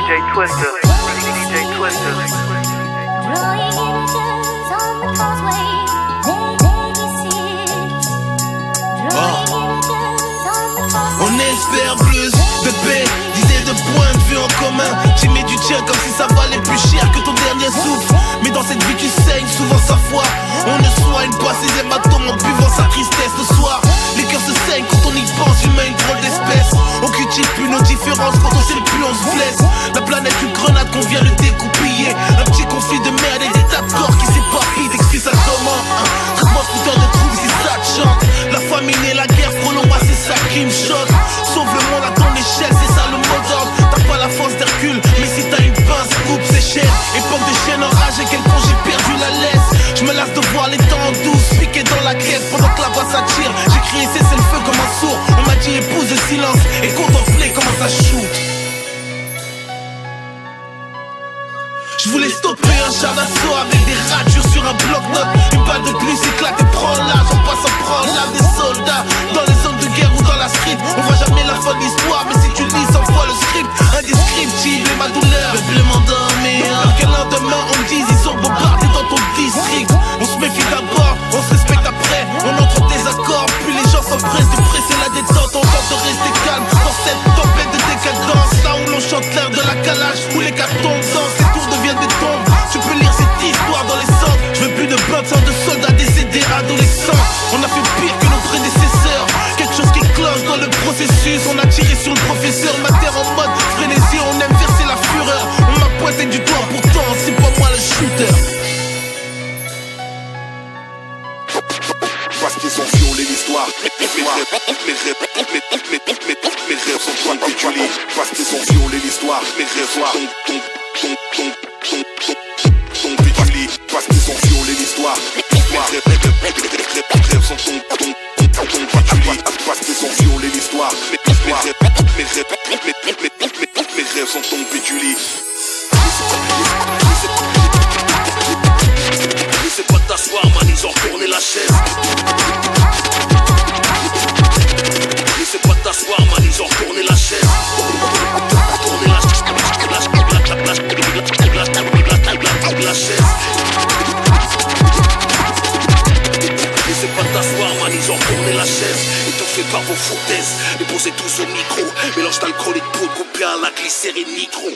DJ Twister. DJ Twister. Drawing images on the causeway, there you see it. Drawing images on the causeway. On espère plus, bébé, disait de points de vue en commun. J'y mets du tien comme si ça valait plus cher que ton dernier souffle. Mais dans cette vie tu saignes souvent sa foi. On ne soigne pas ses hématomes en buvant sa tristesse le soir. Les cœurs se saignent quand on y pense, humain une drôle d'espèce. On cultive plus nos différences, quand on sait plus on se blesse. La planète une grenade qu'on vient de découpiller. Un petit conflit de merde et des tas de corps qui s'éparpillent. T'expliques ça comment hein? Traitement de putain de trouble si ça te chante. La famine et la guerre, frôlons moi c'est ça qui me choque. Sauve le monde à ton échelle, c'est ça le mot d'ordre. T'as pas la force d'Hercule, mais si t'as une pince, coupe ses chaînes. Époque de chienne enragée, quel con j'ai perdu la laisse. Je me lasse de voir les temps en douce, piqué dans la caisse pendant que la voix s'attire. J'ai crié cessez le feu comme un sourd. On m'a dit épouse le silence et contempler comment ça shoot. Je voulais stopper un char d'assaut avec des ratures sur un bloc-notes. Une balle de plus éclate et prend l'âge. En passant prend l'âme des soldats. Dans les zones de guerre ou dans la street, on voit jamais la fin de l'histoire. Mais si tu lis 100 fois le script, indescriptible et ma douleur peuple m'endormir. Que le lendemain on me dise ils sont bombardés dans ton district. On se méfie d'abord, on se respecte après. On entre en désaccord, puis les gens s'empressent de presser la détente. On tente de rester calme dans cette tempête de décadence. Là où l'on chante l'air de la calage, où les cartons dansent, les tours deviennent des tombes. Tu peux lire cette histoire dans les centres. Je veux plus de blocs sans de soldats décédés adolescents. On a fait pire que nos prédécesseurs. Quelque chose qui cloche dans le processus. On a tiré sur le professeur, ma terre en mode frénésie. On aime verser la fureur. On m'a pointé du doigt, pourtant c'est pas moi le shooter. Parce qu'ils ont violé l'histoire. Mes rêves sont toi que tu lis. Parce qu'ils ont violé l'histoire. Mes rêves sont ton que tu lis. Parce qu'ils ont violé l'histoire. Mes rêves sont ton que tu lis. Parce qu'ils ont violé l'histoire. Mes rêves sont ton que tu lis. Laissez pas t'asseoir, man, ils ont retourné la chaise. Laissez pas t'asseoir, man, ils ont retourné la chaise. Retourné la chaise. Laissez pas t'asseoir, man, ils ont retourné la chaise. Étouffés par vos foutaises, et posez tous au micro. Mélange d'alcool et de poudre coupé à la glycérine nitro.